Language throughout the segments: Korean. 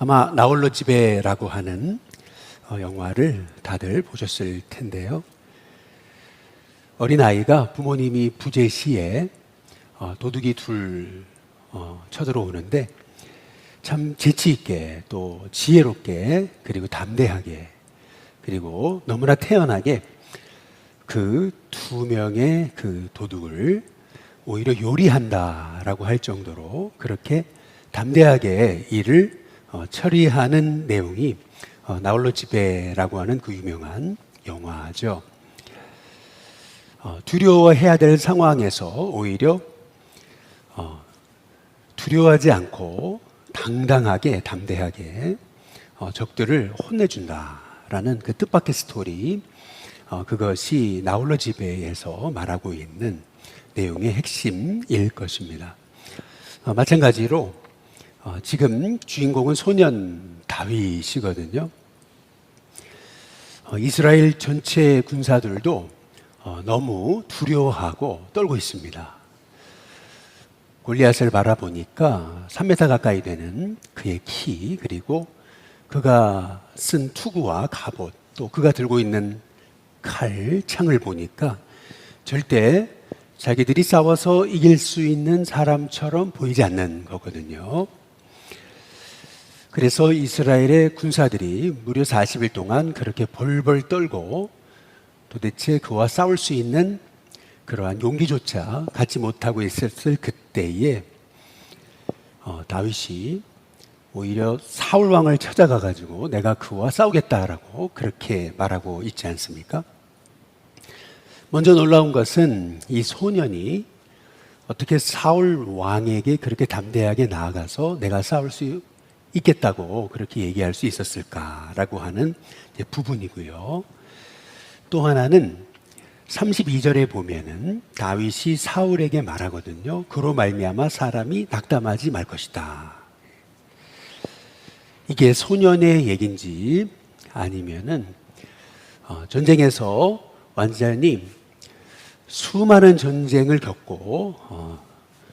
아마 나홀로 집에라고 하는 영화를 다들 보셨을 텐데요. 어린아이가 부모님이 부재 시에 도둑이 둘 쳐들어오는데 참 재치 있게 또 지혜롭게 그리고 담대하게 그리고 너무나 태연하게 그 두 명의 그 도둑을 오히려 요리한다라고 할 정도로 그렇게 담대하게 일을 처리하는 내용이 나홀로 집에라고 하는 그 유명한 영화죠. 두려워해야 될 상황에서 오히려 두려워하지 않고 당당하게 담대하게 적들을 혼내준다라는 그 뜻밖의 스토리, 그것이 나홀로 집에에서 말하고 있는 내용의 핵심일 것입니다. 마찬가지로 지금 주인공은 소년 다윗이거든요. 이스라엘 전체 군사들도 너무 두려워하고 떨고 있습니다. 골리앗을 바라보니까 3m 가까이 되는 그의 키, 그리고 그가 쓴 투구와 갑옷, 또 그가 들고 있는 칼, 창을 보니까 절대 자기들이 싸워서 이길 수 있는 사람처럼 보이지 않는 거거든요. 그래서 이스라엘의 군사들이 무려 40일 동안 그렇게 벌벌 떨고 도대체 그와 싸울 수 있는 그러한 용기조차 갖지 못하고 있었을 그때에 다윗이 오히려 사울 왕을 찾아가 가지고 내가 그와 싸우겠다라고 그렇게 말하고 있지 않습니까? 먼저 놀라운 것은 이 소년이 어떻게 사울 왕에게 그렇게 담대하게 나아가서 내가 싸울 수 있겠다고 그렇게 얘기할 수 있었을까라고 하는 부분이고요. 또 하나는 32절에 보면은 다윗이 사울에게 말하거든요. 그로 말미암아 사람이 낙담하지 말 것이다. 이게 소년의 얘기인지 아니면은 전쟁에서 완전히 수많은 전쟁을 겪고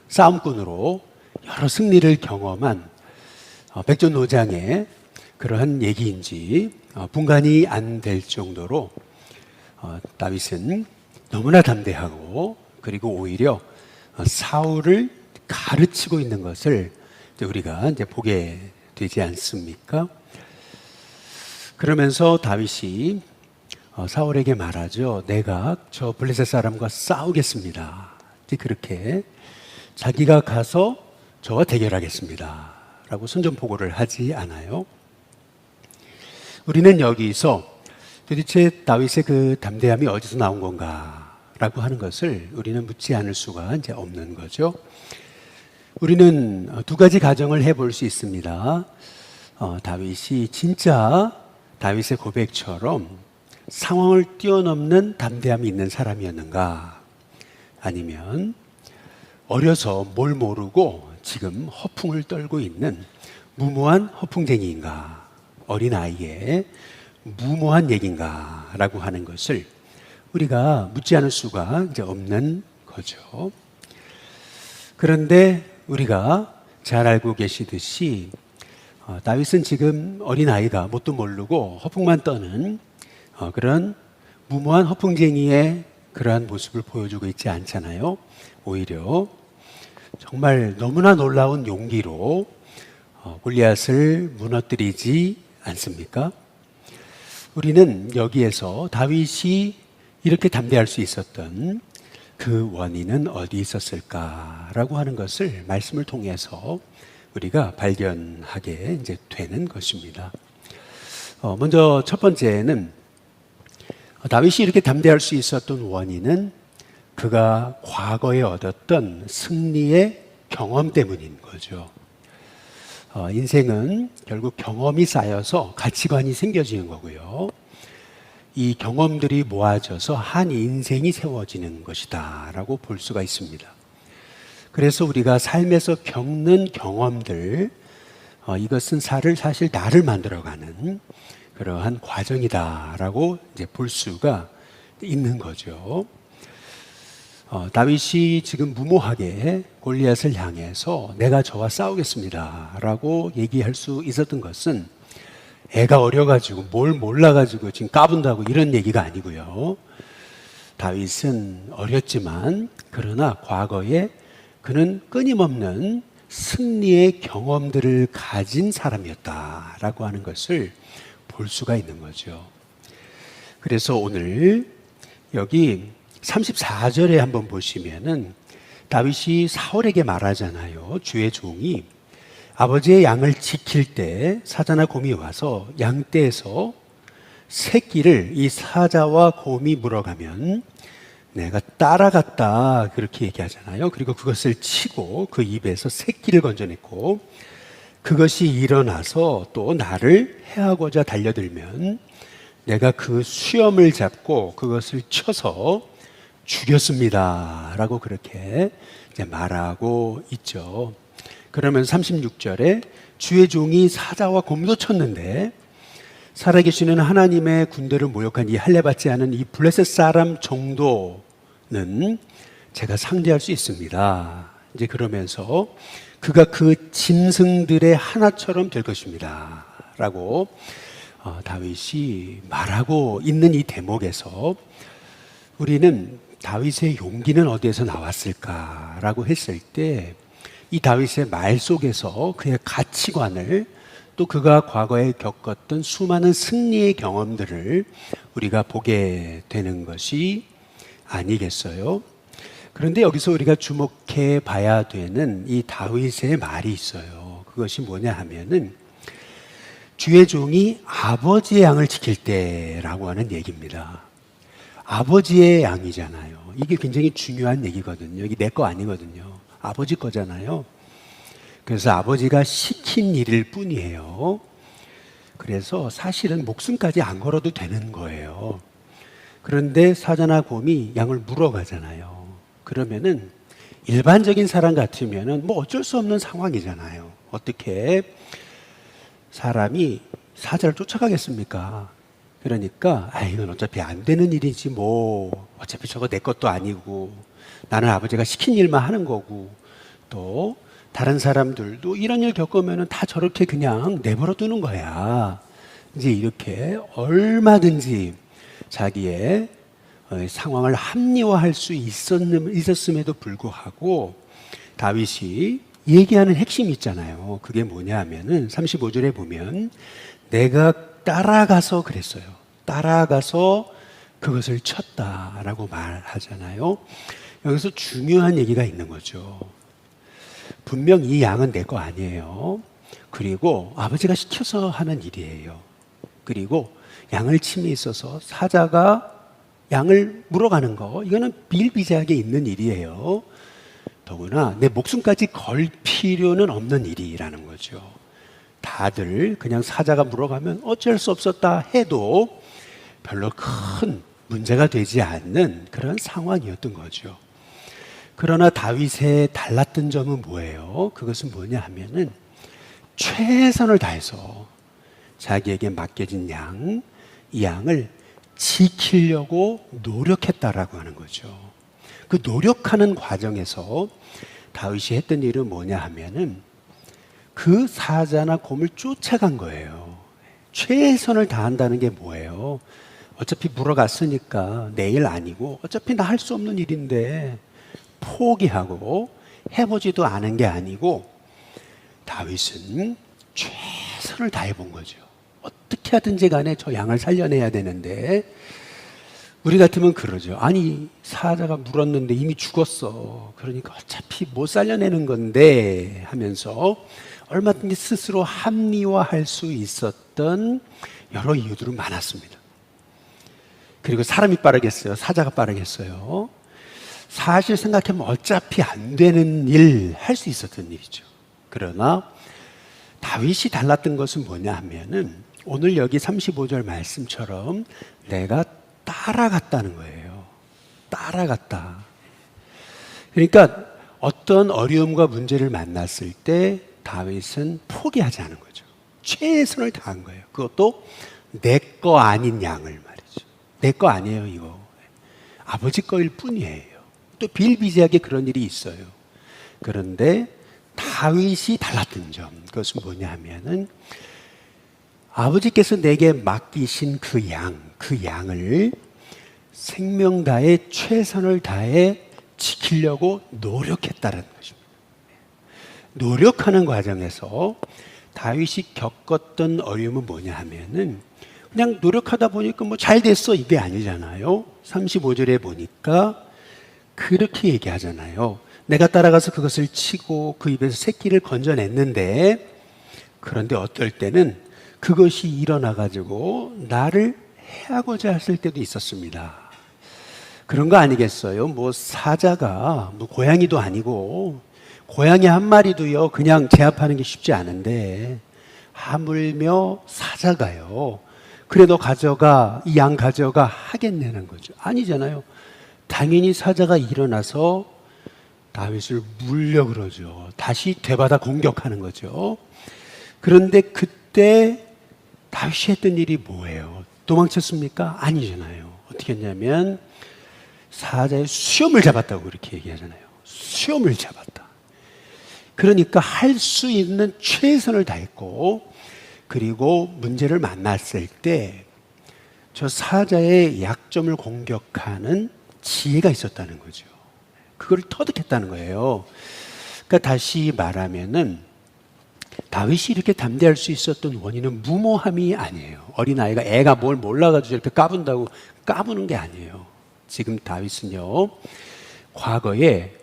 싸움꾼으로 여러 승리를 경험한 백전노장의 그러한 얘기인지 분간이 안 될 정도로 다윗은 너무나 담대하고 그리고 오히려 사울을 가르치고 있는 것을 우리가 이제 보게 되지 않습니까? 그러면서 다윗이 사울에게 말하죠. 내가 저 블레셋 사람과 싸우겠습니다. 그렇게 자기가 가서 저와 대결하겠습니다 라고 선전포고를 하지 않아요. 우리는 여기서 도대체 다윗의 그 담대함이 어디서 나온 건가 라고 하는 것을 우리는 묻지 않을 수가 이제 없는 거죠. 우리는 두 가지 가정을 해볼 수 있습니다. 다윗이 진짜 다윗의 고백처럼 상황을 뛰어넘는 담대함이 있는 사람이었는가, 아니면 어려서 뭘 모르고 지금 허풍을 떨고 있는 무모한 허풍쟁이인가, 어린아이의 무모한 얘기인가 라고 하는 것을 우리가 묻지 않을 수가 이제 없는 거죠. 그런데 우리가 잘 알고 계시듯이 다윗은 지금 어린아이가 뭣도 모르고 허풍만 떠는 그런 무모한 허풍쟁이의 그러한 모습을 보여주고 있지 않잖아요. 오히려 정말 너무나 놀라운 용기로 골리앗을 무너뜨리지 않습니까? 우리는 여기에서 다윗이 이렇게 담대할 수 있었던 그 원인은 어디 있었을까라고 하는 것을 말씀을 통해서 우리가 발견하게 이제 되는 것입니다. 먼저 첫 번째는 다윗이 이렇게 담대할 수 있었던 원인은 그가 과거에 얻었던 승리의 경험 때문인 거죠. 인생은 결국 경험이 쌓여서 가치관이 생겨지는 거고요. 이 경험들이 모아져서 한 인생이 세워지는 것이다 라고 볼 수가 있습니다. 그래서 우리가 삶에서 겪는 경험들, 이것은 사실 나를 만들어가는 그러한 과정이다 라고 이제 볼 수가 있는 거죠. 다윗이 지금 무모하게 골리앗을 향해서 내가 저와 싸우겠습니다 라고 얘기할 수 있었던 것은 애가 어려가지고 뭘 몰라가지고 지금 까분다고 이런 얘기가 아니고요. 다윗은 어렸지만 그러나 과거에 그는 끊임없는 승리의 경험들을 가진 사람이었다라고 하는 것을 볼 수가 있는 거죠. 그래서 오늘 여기 34절에 한번 보시면은 다윗이 사울에게 말하잖아요. 주의 종이 아버지의 양을 지킬 때 사자나 곰이 와서 양떼에서 새끼를 이 사자와 곰이 물어가면 내가 따라갔다 그렇게 얘기하잖아요. 그리고 그것을 치고 그 입에서 새끼를 건져냈고 그것이 일어나서 또 나를 해하고자 달려들면 내가 그 수염을 잡고 그것을 쳐서 죽였습니다 라고 그렇게 이제 말하고 있죠. 그러면 36절에 주의 종이 사자와 곰도 쳤는데 살아계시는 하나님의 군대를 모욕한 이 할례받지 않은 이 블레셋 사람 정도는 제가 상대할 수 있습니다. 이제 그러면서 그가 그 짐승들의 하나처럼 될 것입니다 라고 다윗이 말하고 있는 이 대목에서 우리는 다윗의 용기는 어디에서 나왔을까라고 했을 때 이 다윗의 말 속에서 그의 가치관을 또 그가 과거에 겪었던 수많은 승리의 경험들을 우리가 보게 되는 것이 아니겠어요? 그런데 여기서 우리가 주목해 봐야 되는 이 다윗의 말이 있어요. 그것이 뭐냐 하면은 주의 종이 아버지의 양을 지킬 때라고 하는 얘기입니다. 아버지의 양이잖아요. 이게 굉장히 중요한 얘기거든요. 이게 내 거 아니거든요. 아버지 거잖아요. 그래서 아버지가 시킨 일일 뿐이에요. 그래서 사실은 목숨까지 안 걸어도 되는 거예요. 그런데 사자나 곰이 양을 물어가잖아요. 그러면은 일반적인 사람 같으면은 뭐 어쩔 수 없는 상황이잖아요. 어떻게 사람이 사자를 쫓아가겠습니까? 그러니까 이건 어차피 안 되는 일이지 뭐 어차피 저거 내 것도 아니고 나는 아버지가 시킨 일만 하는 거고 또 다른 사람들도 이런 일 겪으면 다 저렇게 그냥 내버려 두는 거야. 이제 이렇게 얼마든지 자기의 상황을 합리화할 수 있었음에도 불구하고 다윗이 얘기하는 핵심이 있잖아요. 그게 뭐냐 하면은 35절에 보면 내가 따라가서 그랬어요. 따라가서 그것을 쳤다라고 말하잖아요. 여기서 중요한 얘기가 있는 거죠. 분명 이 양은 내 거 아니에요. 그리고 아버지가 시켜서 하는 일이에요. 그리고 양을 침에 있어서 사자가 양을 물어가는 거, 이거는 비일비재하게 있는 일이에요. 더구나 내 목숨까지 걸 필요는 없는 일이라는 거죠. 다들 그냥 사자가 물어가면 어쩔 수 없었다 해도 별로 큰 문제가 되지 않는 그런 상황이었던 거죠. 그러나 다윗의 달랐던 점은 뭐예요? 그것은 뭐냐 하면은 최선을 다해서 자기에게 맡겨진 이 양을 지키려고 노력했다라고 하는 거죠. 그 노력하는 과정에서 다윗이 했던 일은 뭐냐 하면은 그 사자나 곰을 쫓아간 거예요. 최선을 다한다는 게 뭐예요? 어차피 물어갔으니까 내일 아니고 어차피 나 할 수 없는 일인데 포기하고 해보지도 않은 게 아니고 다윗은 최선을 다해 본 거죠. 어떻게 하든지 간에 저 양을 살려내야 되는데 우리 같으면 그러죠. 아니 사자가 물었는데 이미 죽었어. 그러니까 어차피 못 살려내는 건데 하면서 얼마든지 스스로 합리화할 수 있었던 여러 이유들은 많았습니다. 그리고 사람이 빠르겠어요? 사자가 빠르겠어요? 사실 생각하면 어차피 안 되는 일 할 수 있었던 일이죠. 그러나 다윗이 달랐던 것은 뭐냐 하면은 오늘 여기 35절 말씀처럼 내가 따라갔다는 거예요. 따라갔다. 그러니까 어떤 어려움과 문제를 만났을 때 다윗은 포기하지 않은 거죠. 최선을 다한 거예요. 그것도 내 거 아닌 양을 말이죠. 내 거 아니에요, 이거. 아버지 거일 뿐이에요. 또 비일비재하게 그런 일이 있어요. 그런데 다윗이 달랐던 점, 그것은 뭐냐 하면은 아버지께서 내게 맡기신 그 양을 생명 다해 최선을 다해 지키려고 노력했다는 것입니다. 노력하는 과정에서 다윗이 겪었던 어려움은 뭐냐 하면은 그냥 노력하다 보니까 뭐 잘 됐어 이게 아니잖아요. 35절에 보니까 그렇게 얘기하잖아요. 내가 따라가서 그것을 치고 그 입에서 새끼를 건져냈는데 그런데 어떨 때는 그것이 일어나 가지고 나를 해하고자 했을 때도 있었습니다. 그런 거 아니겠어요? 뭐 사자가 뭐 고양이도 아니고 고양이 한 마리도요 그냥 제압하는 게 쉽지 않은데 하물며 사자가요 그래 너 가져가 이 양 가져가 하겠냐는 거죠. 아니잖아요. 당연히 사자가 일어나서 다윗을 물려 그러죠. 다시 되받아 공격하는 거죠. 그런데 그때 다윗이 했던 일이 뭐예요? 도망쳤습니까? 아니잖아요. 어떻게 했냐면 사자의 수염을 잡았다고 그렇게 얘기하잖아요. 수염을 잡았다. 그러니까 할 수 있는 최선을 다했고 그리고 문제를 만났을 때 저 사자의 약점을 공격하는 지혜가 있었다는 거죠. 그걸 터득했다는 거예요. 그러니까 다시 말하면은 다윗이 이렇게 담대할 수 있었던 원인은 무모함이 아니에요. 어린아이가 애가 뭘 몰라가지고 이렇게 까분다고 까부는 게 아니에요. 지금 다윗은요, 과거에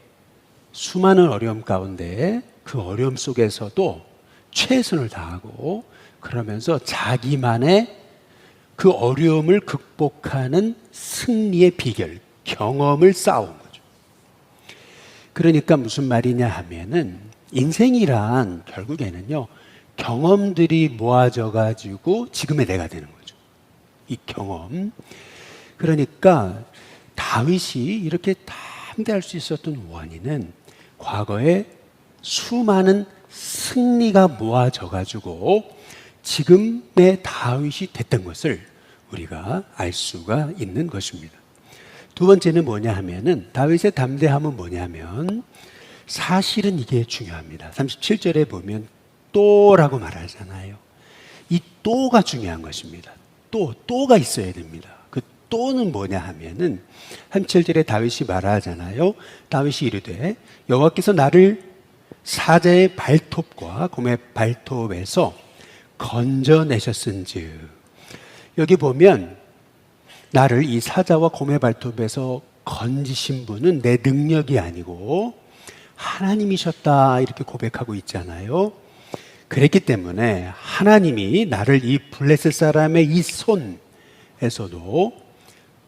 수많은 어려움 가운데 그 어려움 속에서도 최선을 다하고 그러면서 자기만의 그 어려움을 극복하는 승리의 비결, 경험을 쌓아온 거죠. 그러니까 무슨 말이냐 하면은 인생이란 결국에는요, 경험들이 모아져 가지고 지금의 내가 되는 거죠. 이 경험. 그러니까 다윗이 이렇게 담대할 수 있었던 원인은 과거에 수많은 승리가 모아져 가지고 지금의 다윗이 됐던 것을 우리가 알 수가 있는 것입니다. 두 번째는 뭐냐 하면은 다윗의 담대함은 뭐냐면 사실은 이게 중요합니다. 37절에 보면 또라고 말하잖아요. 이 또가 중요한 것입니다. 또가 있어야 됩니다. 그 또는 뭐냐 하면은 37절에 다윗이 말하잖아요. 다윗이 이르되 여호와께서 나를 사자의 발톱과 곰의 발톱에서 건져내셨은즉. 여기 보면 나를 이 사자와 곰의 발톱에서 건지신 분은 내 능력이 아니고 하나님이셨다 이렇게 고백하고 있잖아요. 그랬기 때문에 하나님이 나를 이 블레셋 사람의 이 손에서도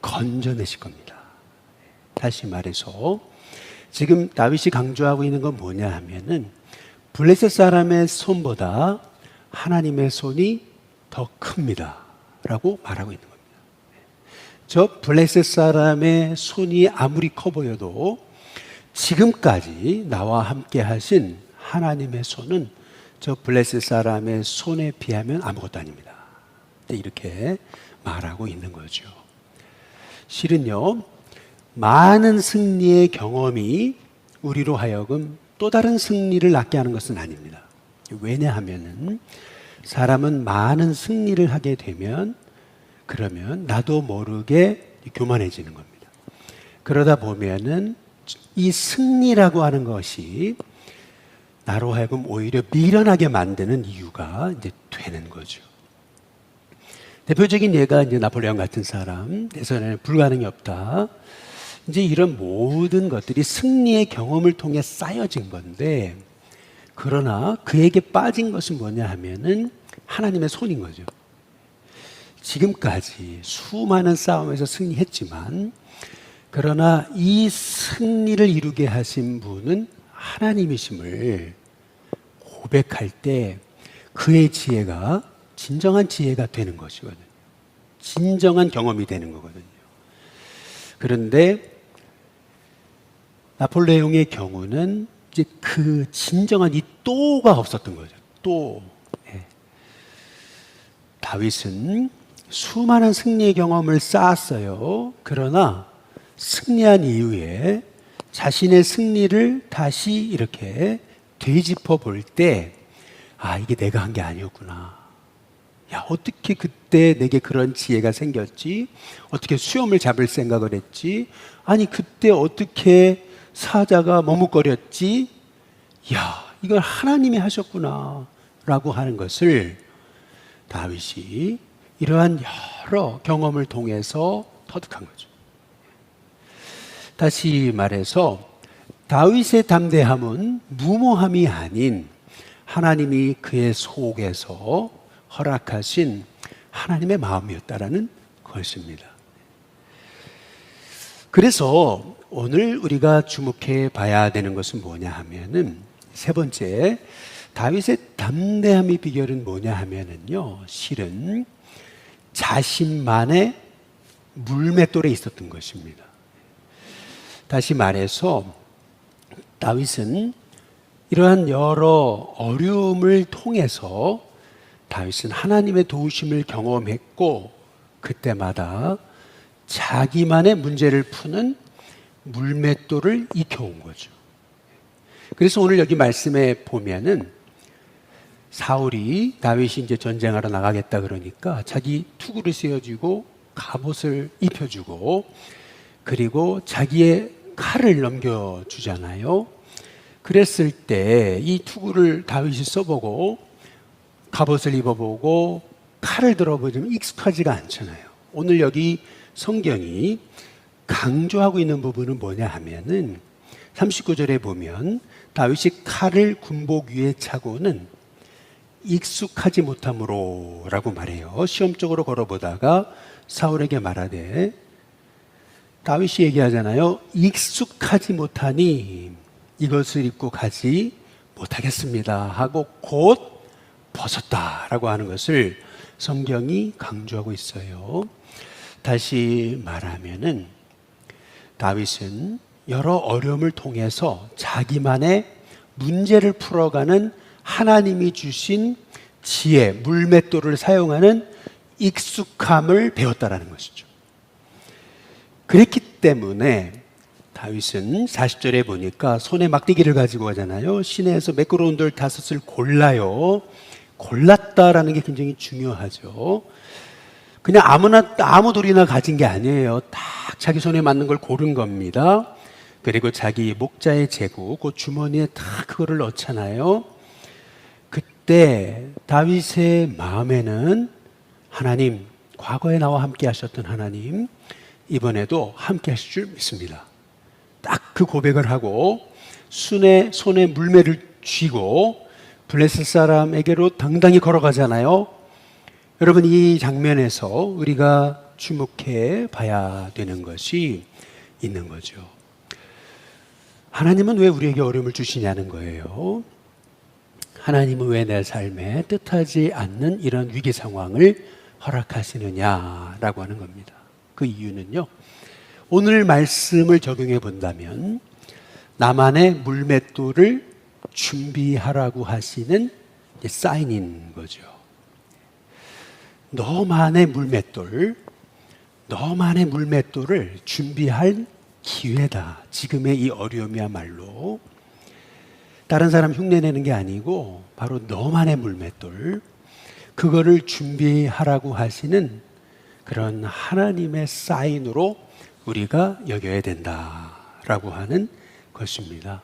건져내실 겁니다. 다시 말해서 지금 다윗이 강조하고 있는 건 뭐냐 하면은 블레셋 사람의 손보다 하나님의 손이 더 큽니다 라고 말하고 있는 겁니다. 저 블레셋 사람의 손이 아무리 커 보여도 지금까지 나와 함께 하신 하나님의 손은 저 블레셋 사람의 손에 비하면 아무것도 아닙니다. 이렇게 말하고 있는 거죠. 실은요, 많은 승리의 경험이 우리로 하여금 또 다른 승리를 낳게 하는 것은 아닙니다. 왜냐하면은 사람은 많은 승리를 하게 되면 그러면 나도 모르게 교만해지는 겁니다. 그러다 보면은 이 승리라고 하는 것이 나로 하여금 오히려 미련하게 만드는 이유가 이제 되는 거죠. 대표적인 예가 이제 나폴레옹 같은 사람, 내 손에는 불가능이 없다. 이제 이런 모든 것들이 승리의 경험을 통해 쌓여진 건데, 그러나 그에게 빠진 것은 뭐냐 하면은 하나님의 손인 거죠. 지금까지 수많은 싸움에서 승리했지만, 그러나 이 승리를 이루게 하신 분은 하나님이심을 고백할 때 그의 지혜가 진정한 지혜가 되는 것이거든요. 진정한 경험이 되는 거거든요. 그런데 나폴레옹의 경우는 이제 그 진정한 이 또가 없었던 거죠. 또. 다윗은 수많은 승리의 경험을 쌓았어요. 그러나 승리한 이후에 자신의 승리를 다시 이렇게 되짚어 볼 때, 아, 이게 내가 한 게 아니었구나. 야, 어떻게 그때 내게 그런 지혜가 생겼지? 어떻게 수염을 잡을 생각을 했지? 아니, 그때 어떻게 사자가 머뭇거렸지? 야, 이걸 하나님이 하셨구나. 라고 하는 것을 다윗이 이러한 여러 경험을 통해서 터득한 거죠. 다시 말해서 다윗의 담대함은 무모함이 아닌 하나님이 그의 속에서 허락하신 하나님의 마음이었다라는 것입니다. 그래서 오늘 우리가 주목해 봐야 되는 것은 뭐냐 하면은 세 번째, 다윗의 담대함의 비결은 뭐냐 하면은요, 실은 자신만의 물맷돌에 있었던 것입니다. 다시 말해서 다윗은 이러한 여러 어려움을 통해서 다윗은 하나님의 도우심을 경험했고, 그때마다 자기만의 문제를 푸는 물맷돌을 익혀온 거죠. 그래서 오늘 여기 말씀에 보면은 사울이 다윗이 이제 전쟁하러 나가겠다 그러니까 자기 투구를 세워주고 갑옷을 입혀주고 그리고 자기의 칼을 넘겨주잖아요. 그랬을 때 이 투구를 다윗이 써보고 갑옷을 입어보고 칼을 들어보면 익숙하지가 않잖아요. 오늘 여기 성경이 강조하고 있는 부분은 뭐냐 하면은 39절에 보면 다윗이 칼을 군복 위에 차고는 익숙하지 못함으로 라고 말해요. 시험적으로 걸어보다가 사울에게 말하되, 다윗이 얘기하잖아요. 익숙하지 못하니 이것을 입고 가지 못하겠습니다 하고 곧 벗었다라고 하는 것을 성경이 강조하고 있어요. 다시 말하면은 다윗은 여러 어려움을 통해서 자기만의 문제를 풀어가는 하나님이 주신 지혜, 물맷돌을 사용하는 익숙함을 배웠다라는 것이죠. 그랬기 때문에 다윗은 40절에 보니까 손에 막대기를 가지고 가잖아요. 시내에서 매끄러운 돌 5을 골라요. 골랐다라는 게 굉장히 중요하죠. 그냥 아무 돌이나 가진 게 아니에요. 딱 자기 손에 맞는 걸 고른 겁니다. 그리고 자기 목자의 제구, 그 주머니에 딱 그거를 넣잖아요. 그때 다윗의 마음에는 하나님, 과거에 나와 함께 하셨던 하나님, 이번에도 함께 하실 줄 믿습니다. 딱 그 고백을 하고 손에 물매를 쥐고 블레셋 사람에게로 당당히 걸어가잖아요. 여러분, 이 장면에서 우리가 주목해 봐야 되는 것이 있는 거죠. 하나님은 왜 우리에게 어려움을 주시냐는 거예요. 하나님은 왜 내 삶에 뜻하지 않는 이런 위기 상황을 허락하시느냐라고 하는 겁니다. 그 이유는요, 오늘 말씀을 적용해 본다면 나만의 물맷돌을 준비하라고 하시는 사인인 거죠. 너만의 물맷돌을 준비할 기회다. 지금의 이 어려움이야말로 다른 사람 흉내내는 게 아니고 바로 너만의 물맷돌, 그거를 준비하라고 하시는 그런 하나님의 사인으로 우리가 여겨야 된다라고 하는 것입니다.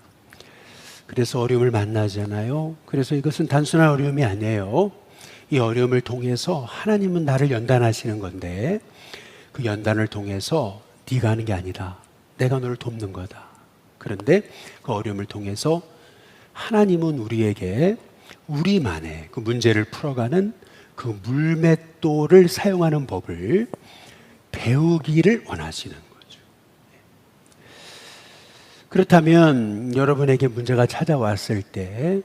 그래서 어려움을 만나잖아요. 그래서 이것은 단순한 어려움이 아니에요. 이 어려움을 통해서 하나님은 나를 연단하시는 건데, 그 연단을 통해서 네가 하는 게 아니다, 내가 너를 돕는 거다. 그런데 그 어려움을 통해서 하나님은 우리에게 우리만의 그 문제를 풀어가는 그 물맷돌을 사용하는 법을 배우기를 원하시는 거죠. 그렇다면 여러분에게 문제가 찾아왔을 때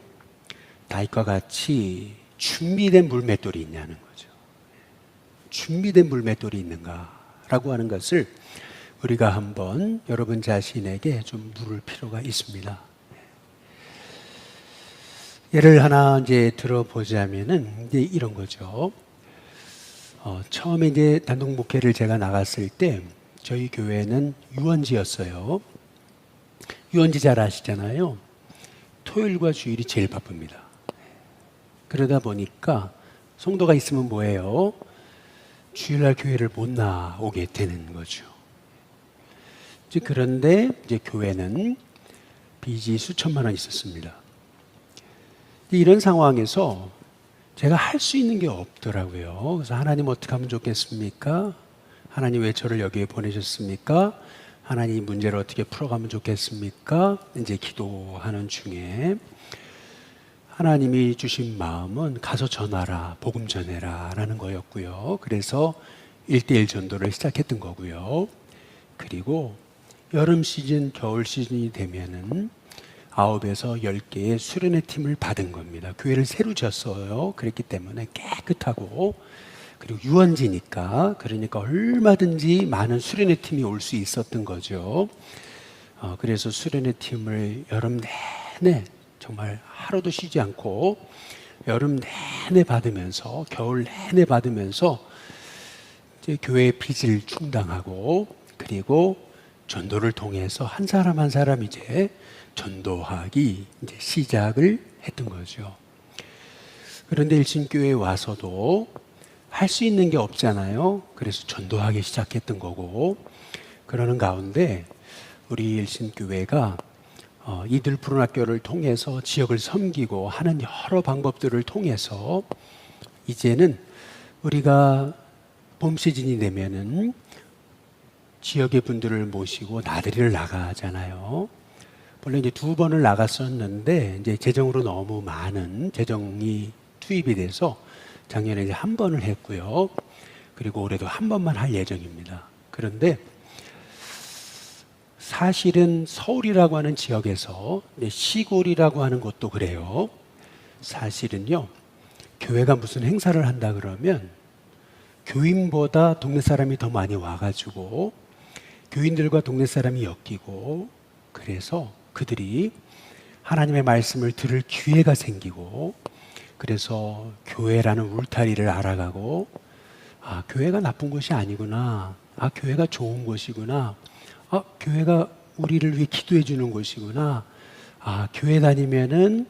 다윗과 같이 준비된 물맷돌이 있냐는 거죠. 준비된 물맷돌이 있는가라고 하는 것을 우리가 한번 여러분 자신에게 좀 물을 필요가 있습니다. 예를 하나 이제 들어보자면은 이제 이런 거죠. 처음에 이제 단독 목회를 제가 나갔을 때 저희 교회는 유원지였어요. 유언지 잘 아시잖아요. 토요일과 주일이 제일 바쁩니다. 그러다 보니까 성도가 있으면 뭐예요? 주일날 교회를 못 나오게 되는 거죠. 이제 그런데 이제 교회는 빚이 수천만 원 있었습니다. 이런 상황에서 제가 할 수 있는 게 없더라고요. 그래서 하나님 어떻게 하면 좋겠습니까? 하나님 왜 저를 여기에 보내셨습니까? 하나님 이 문제를 어떻게 풀어가면 좋겠습니까? 이제 기도하는 중에 하나님이 주신 마음은 가서 전하라, 복음 전해라 라는 거였고요. 그래서 1:1 전도를 시작했던 거고요. 그리고 여름 시즌, 겨울 시즌이 되면은 9에서 10개의 수련회 팀을 받은 겁니다. 교회를 새로 지었어요. 그랬기 때문에 깨끗하고, 그리고 유원지니까, 그러니까 얼마든지 많은 수련회 팀이 올 수 있었던 거죠. 그래서 수련회 팀을 여름 내내 정말 하루도 쉬지 않고 여름 내내 받으면서, 겨울 내내 받으면서 이제 교회의 빚을 충당하고, 그리고 전도를 통해서 한 사람 한 사람 이제 전도하기 이제 시작을 했던 거죠. 그런데 일신교회에 와서도 할 수 있는 게 없잖아요. 그래서 전도하기 시작했던 거고, 그러는 가운데 우리 일신교회가 이들 푸른 학교를 통해서 지역을 섬기고 하는 여러 방법들을 통해서 이제는 우리가 봄 시즌이 되면은 지역의 분들을 모시고 나들이를 나가잖아요. 원래 이제 2번을 나갔었는데 이제 재정으로 너무 많은 재정이 투입이 돼서 작년에 이제 1번을 했고요. 그리고 올해도 1번만 할 예정입니다. 그런데 사실은 서울이라고 하는 지역에서 시골이라고 하는 곳도 그래요. 사실은요, 교회가 무슨 행사를 한다 그러면 교인보다 동네 사람이 더 많이 와가지고 교인들과 동네 사람이 엮이고, 그래서 그들이 하나님의 말씀을 들을 기회가 생기고, 그래서 교회라는 울타리를 알아가고, 아, 교회가 나쁜 곳이 아니구나, 아, 교회가 좋은 곳이구나, 아, 교회가 우리를 위해 기도해 주는 곳이구나, 아, 교회 다니면은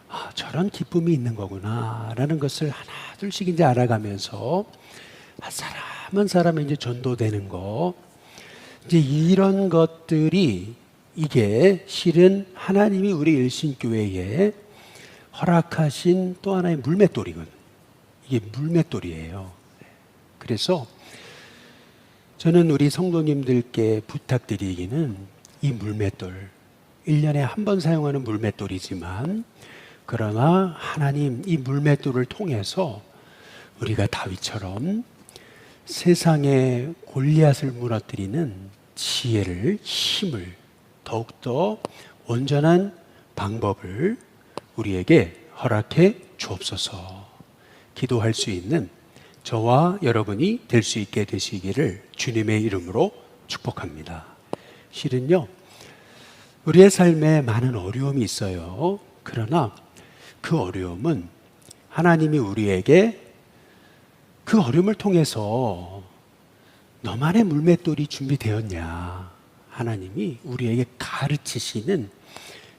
아, 저런 기쁨이 있는 거구나 라는 것을 하나 둘씩 이제 알아가면서 한 사람 한 사람이 이제 전도되는 거, 이제 이런 것들이 이게 실은 하나님이 우리 일신교회에 허락하신 또 하나의 물맷돌이거든요. 이게 물맷돌이에요. 그래서 저는 우리 성도님들께 부탁드리기는 이 물맷돌, 1년에 1번 사용하는 물맷돌이지만, 그러나 하나님 이 물맷돌을 통해서 우리가 다윗처럼 세상의 골리앗을 무너뜨리는 지혜를, 힘을, 더욱더 온전한 방법을 우리에게 허락해 주옵소서. 기도할 수 있는 저와 여러분이 될 수 있게 되시기를 주님의 이름으로 축복합니다. 실은요, 우리의 삶에 많은 어려움이 있어요. 그러나 그 어려움은 하나님이 우리에게 그 어려움을 통해서 너만의 물맷돌이 준비되었냐, 하나님이 우리에게 가르치시는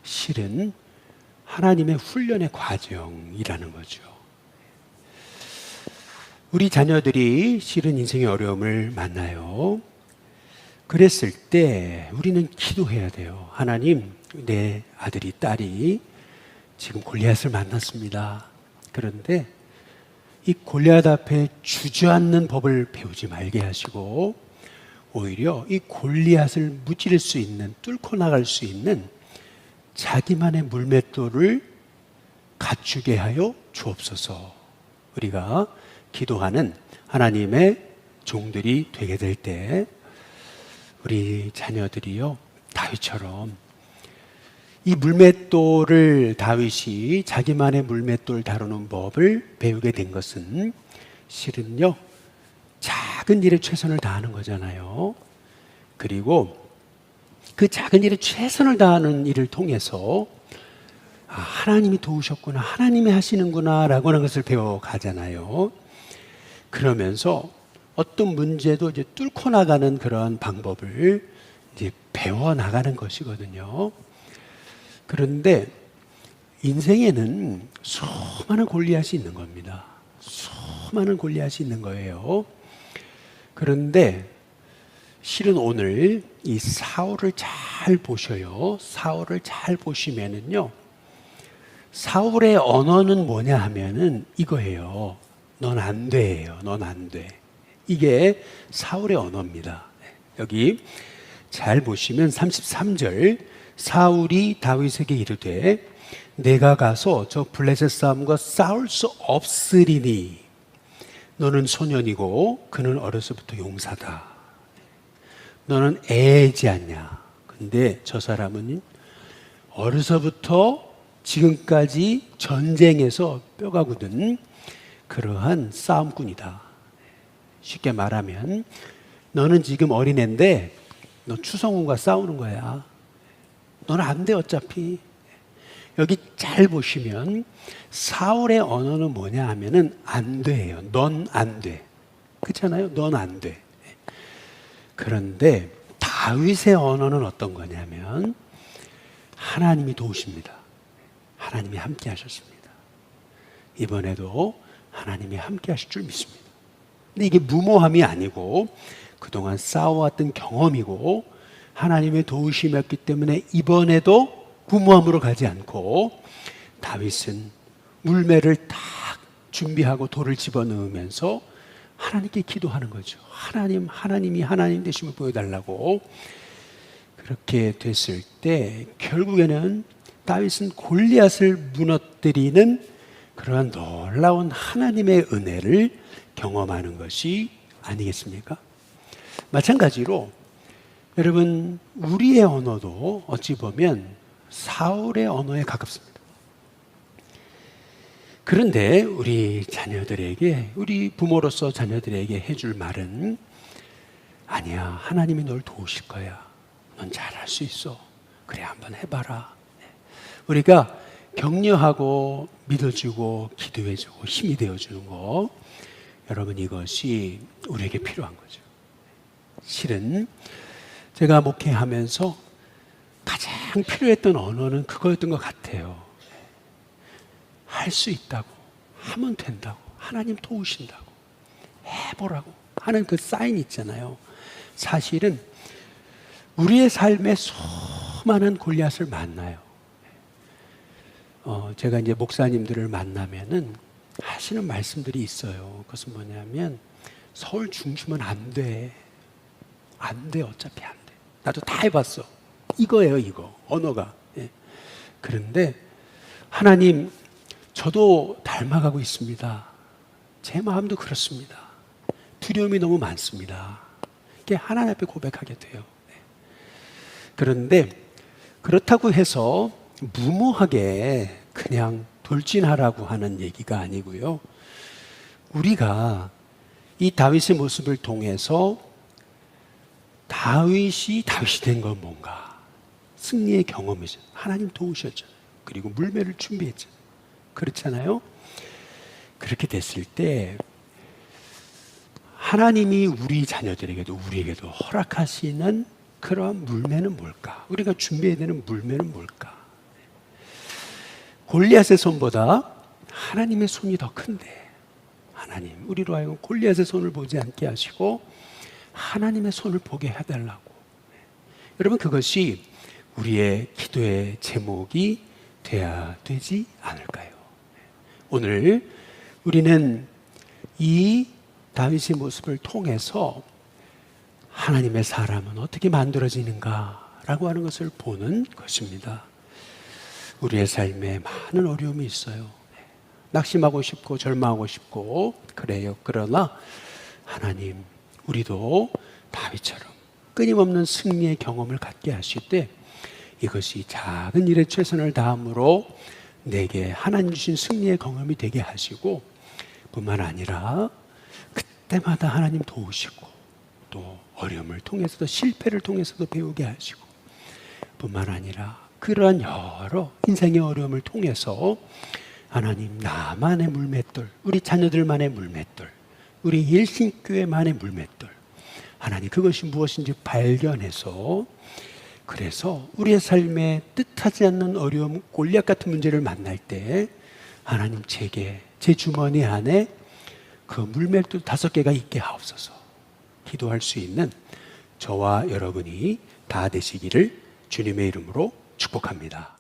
실은 하나님의 훈련의 과정이라는 거죠. 우리 자녀들이 실은 인생의 어려움을 만나요. 그랬을 때 우리는 기도해야 돼요. 하나님, 내 아들이, 딸이 지금 골리앗을 만났습니다. 그런데 이 골리앗 앞에 주저앉는 법을 배우지 말게 하시고, 오히려 이 골리앗을 무찌를 수 있는, 뚫고 나갈 수 있는 자기만의 물맷돌을 갖추게 하여 주옵소서. 우리가 기도하는 하나님의 종들이 되게 될 때 우리 자녀들이요, 다윗처럼 이 물맷돌을, 다윗이 자기만의 물맷돌 다루는 법을 배우게 된 것은 실은요, 작은 일에 최선을 다하는 거잖아요. 그리고 그 작은 일에 최선을 다하는 일을 통해서 아, 하나님이 도우셨구나, 하나님이 하시는구나 라고 하는 것을 배워가잖아요. 그러면서 어떤 문제도 이제 뚫고 나가는 그런 방법을 이제 배워 나가는 것이거든요. 그런데 인생에는 수많은 골리앗이 있는 겁니다. 수많은 골리앗이 있는 거예요. 그런데 실은 오늘 이 사울을 잘 보셔요. 사울을 잘 보시면은요, 사울의 언어는 뭐냐 하면은 이거예요. 넌 안 돼예요. 넌 안 돼. 이게 사울의 언어입니다. 여기 잘 보시면 33절, 사울이 다윗에게 이르되 내가 가서 저 블레셋 사람과 싸울 수 없으리니 너는 소년이고 그는 어려서부터 용사다. 너는 애지 않냐. 근데 저 사람은 어려서부터 지금까지 전쟁에서 뼈가 굳은 그러한 싸움꾼이다. 쉽게 말하면 너는 지금 어린애인데 너 추성훈과 싸우는 거야. 너는 안 돼 어차피. 여기 잘 보시면 사울의 언어는 뭐냐 하면은 안 돼요. 넌 안 돼. 그렇잖아요. 넌 안 돼. 그런데 다윗의 언어는 어떤 거냐면 하나님이 도우십니다. 하나님이 함께 하셨습니다. 이번에도 하나님이 함께 하실 줄 믿습니다. 근데 이게 무모함이 아니고 그동안 싸워왔던 경험이고 하나님의 도우심이었기 때문에 이번에도 무모함으로 가지 않고 다윗은 물매를 딱 준비하고 돌을 집어넣으면서 하나님께 기도하는 거죠. 하나님이 하나님 되심을 보여달라고. 그렇게 됐을 때 결국에는 다윗은 골리앗을 무너뜨리는 그러한 놀라운 하나님의 은혜를 경험하는 것이 아니겠습니까? 마찬가지로 여러분, 우리의 언어도 어찌 보면 사울의 언어에 가깝습니다. 그런데 우리 자녀들에게, 우리 부모로서 자녀들에게 해줄 말은 아니야, 하나님이 널 도우실 거야. 넌 잘할 수 있어. 그래, 한번 해봐라. 우리가 격려하고 믿어주고 기도해주고 힘이 되어주는 거, 여러분 이것이 우리에게 필요한 거죠. 실은 제가 목회하면서 가장 필요했던 언어는 그거였던 것 같아요. 할 수 있다고, 하면 된다고, 하나님 도우신다고, 해보라고 하는 그 사인 있잖아요. 사실은 우리의 삶에 수많은 골리앗을 만나요. 제가 이제 목사님들을 만나면은 하시는 말씀들이 있어요. 그것은 뭐냐면 서울 중심은 안 돼. 안 돼. 어차피 안 돼. 나도 다 해봤어. 이거예요. 이거. 언어가. 예. 그런데 하나님, 저도 닮아가고 있습니다. 제 마음도 그렇습니다. 두려움이 너무 많습니다. 이게 하나님 앞에 고백하게 돼요. 그런데 그렇다고 해서 무모하게 그냥 돌진하라고 하는 얘기가 아니고요. 우리가 이 다윗의 모습을 통해서 다윗이 된 건 뭔가? 승리의 경험이죠. 하나님 도우셨잖아요. 그리고 물매를 준비했잖아요. 그렇잖아요. 그렇게 됐을 때 하나님이 우리 자녀들에게도 우리에게도 허락하시는 그러한 물매는 뭘까? 우리가 준비해야 되는 물매는 뭘까? 골리앗의 손보다 하나님의 손이 더 큰데, 하나님, 우리로 하여금 골리앗의 손을 보지 않게 하시고 하나님의 손을 보게 해달라고. 여러분, 그것이 우리의 기도의 제목이 돼야 되지 않을까요? 오늘 우리는 이 다윗의 모습을 통해서 하나님의 사람은 어떻게 만들어지는가라고 하는 것을 보는 것입니다. 우리의 삶에 많은 어려움이 있어요. 낙심하고 싶고 절망하고 싶고 그래요. 그러나 하나님, 우리도 다윗처럼 끊임없는 승리의 경험을 갖게 하실 때 이것이 작은 일에 최선을 다함으로 내게 하나님 주신 승리의 경험이 되게 하시고, 뿐만 아니라 그때마다 하나님 도우시고 또 어려움을 통해서도 실패를 통해서도 배우게 하시고, 뿐만 아니라 그러한 여러 인생의 어려움을 통해서 하나님, 나만의 물맷돌, 우리 자녀들만의 물맷돌, 우리 일신교회만의 물맷돌, 하나님 그것이 무엇인지 발견해서 그래서 우리의 삶에 뜻하지 않는 어려움, 골리앗 같은 문제를 만날 때 하나님 제게 제 주머니 안에 그 물맷돌 5개가 있게 하옵소서 기도할 수 있는 저와 여러분이 다 되시기를 주님의 이름으로 축복합니다.